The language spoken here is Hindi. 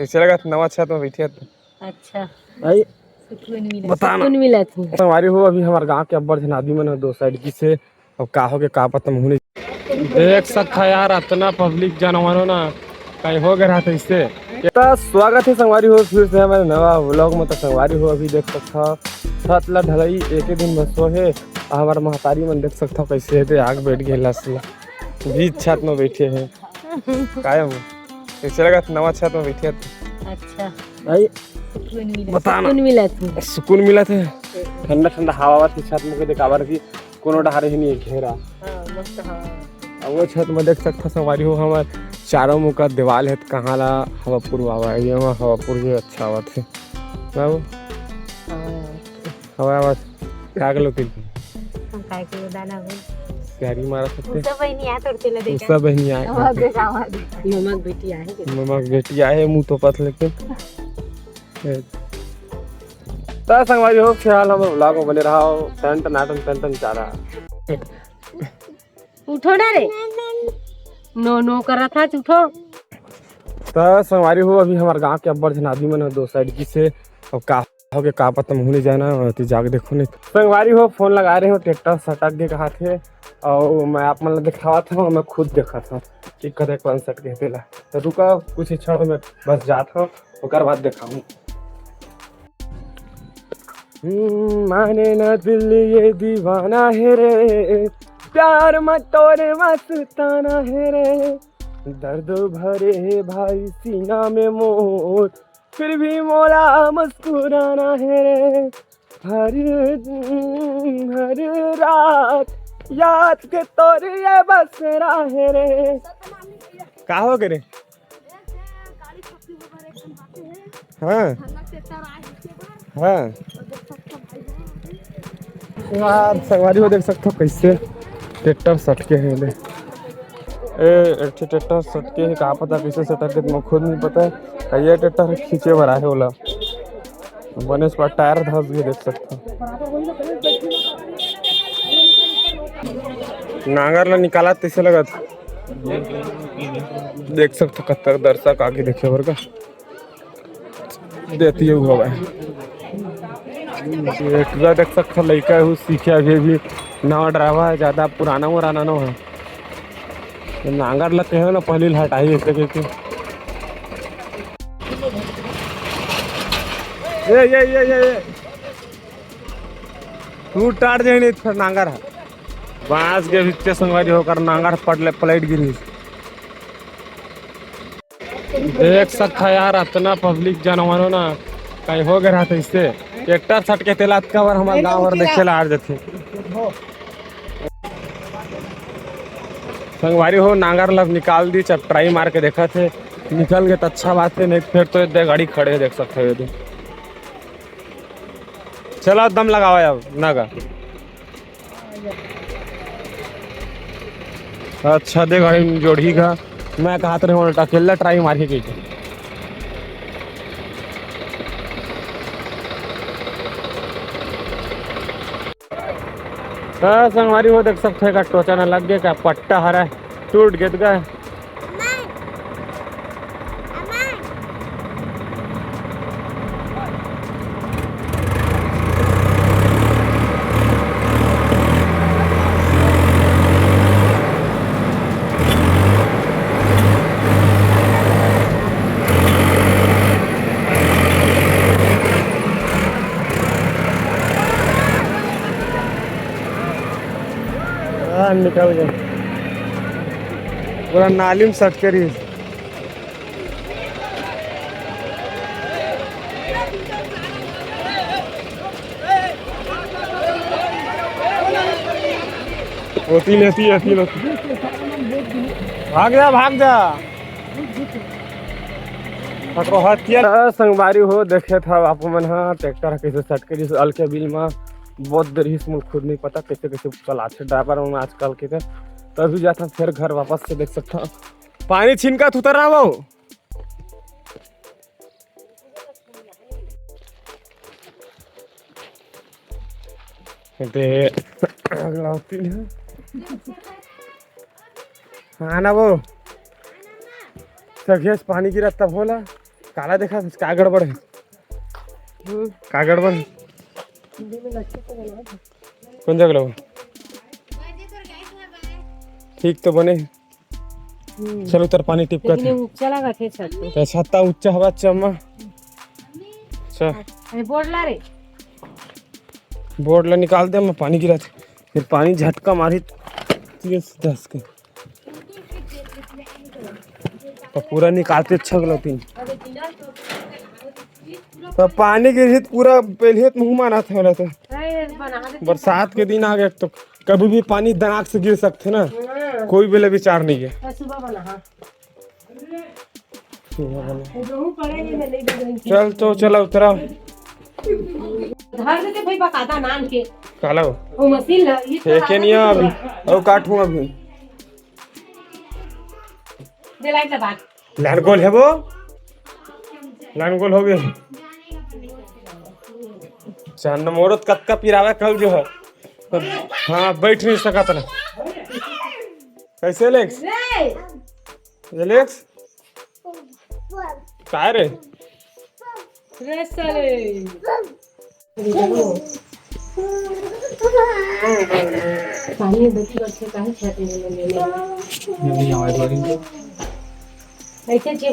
कैसे लगा नवा छत में बैठे थे? अच्छा भाई बताना मिला थी हमारी हो अभी हमारे गांव के अब्बर जन आदमी मन दो साइड की से अब का हो के का पता मुहने देख सकता यार इतना पब्लिक जानवरों ना कहीं हो गया था इससे तो स्वागत है संगवारी हो फिर से हमारे नवा व्लॉग में। तो संगवारी हो अभी देख सकता छत ला ढलाई एक ही दिन बसो है। हमारे महतारी मन देख सकता कैसे है आग बैठ गए लसला बीच छत में बैठे हैं कायम कैसे लगा नवा छत में बैठे थे? अच्छा भाई बताना मिला थी सुकून मिला थे ठंडा ठंडा हवा थी छत में देख आवर की कोनो डहारे ही नहीं घेरा मस्त हवा। वो छत में देख सकता संगवारी हो हमार चारों मुँह का दीवार है कहाँ ला हवापुर हवा है ये हवापुर ये अच्छा हवा थे बाबू हवा आवाज क्या गलो तिल काय के दाना हो प्यारी मारा सकते सब बहनी आ तोड़ते ले देखा सब बहनी आए नमक बेटी आहे मम्मा बेटी आए मुंह तो पत लेकिन ता संगवारी हो ख्याल हम व्लॉग में बने रहा हो टन नाटन जा रहा उठो ना रे नो नो कर रहा था उठो। तो संगवारी हो अभी हमारे गांव के अब्बर जन आदमी मन दो साइड की से अब का हो के का पता मुहने जाना तो जाके देखो नहीं संगवारी हो फोन लगा रहे हो ट्रैक्टर सटक के कहा थे और मैं आप मन दिखावा था मैं खुद देखा था कि कदे कौन सट के तेला तो रुका कुछ क्षण में बस जात हो ओकर बाद दिखाऊं। माने ना दिल ये दीवाना है रे प्यार मत तोरे मस्ताना है रे दर्द भरे भाई सीना में मोर फिर भी मोला मुस्कुराना है रे हर रात याद के तोर ये बसरा है रे का हो गए हाँ हाँ यार संगवारी हो देख सकते हो कैसे ट्रैक्टर सट के है ट्रैक्टर सट के है कहाँ पता कैसे सटक के तुम खुद नहीं पता है ये ट्रैक्टर खींचे भरा है बोला बने पर टायर धस भी देख सकते नांगर ला निकाला तैसे लगा देख सकते कत्तर दर्शक आगे देखे भर का देती है हुआ एक देख सकते लड़का है सीखे अभी भी नवा ड्राइवर है ज़्यादा पुराना वराना ना है नांगर लगते हैं ना पहले हटाई ऐसे करके ये तू टाट जाए फिर नांगर है बांस के बीच संगवारी होकर नांगर पलट गिरी देख सकता यार इतना पब्लिक जानवरों ना कहीं हो गया था इससे ट्रैक्टर सट के तेला कवर हमारे गाँव और देखे ला जाते संगवारी हो नांगर लब निकाल दी जब ट्राई मार के देखा थे निकल गए तो अच्छा बात है नहीं फिर तो इतने गाड़ी खड़े देख सकते हो चलो दम लगाओ अब नागा अच्छा दे गाड़ी जोड़ी का मैं कहा तो अकेला ट्राई मार के गई संगवारी हो देख सकते का टोचा न लग गया का पट्टा हरा टूट गया गए निकल गए पूरा नाली में सट करी होती लेती भाग जा संगवारी हो देखे था आप मन ट्रैक्टर कैसे सट करी अल के बिल में बहुत देर ही खुद नहीं पता कैसे कैसे चला ड्राइवर में आजकल के तभी जाता फिर घर वापस से देख सकता पानी छीनका उतर रहा वो अगला हाँ ना वो सघेस पानी गिरा तब होला काला देखा क्या गड़बड़ है? क्या गड़बड़ है? कौन जगह लो ठीक तो बने। चलो उतर पानी टिप कर लेकिन ऊंचा लगा थे छत पे। तो छत्ता ऊंचा हवा चम्मा चल अरे बोल ला रे। बोर्ड ला निकाल दे मैं पानी गिरा थे फिर पानी झटका मारी तेज दस के तो पूरा निकालते अच्छा गलो तीन तो पानी गिरी तो पूरा पहले तो मुँह माना था वाला तो अरे बना दे। बरसात के दिन आ गए तो कभी भी पानी दनाक से गिर सकते ना कोई बेले विचार नहीं है। हाँ, सुबह बना हाँ। गेहूं पड़ेगी मैं नहीं दूंगी। चल तो चला उतरा धर देते भाई बकाता नान के काला वो मशीन ला ये फेंके नहीं है अभी और काटूँ अभी दे लाइट लगा। लाइन गोल है वो लाइन गोल हो गया चांद मोरत कत का पिरावा कल जो है हाँ बैठ नहीं सका था कैसे एलेक्स एलेक्स क्या रे रे साले पानी बच्चे बच्चे काहे छाते में ले ले ऐसे चीज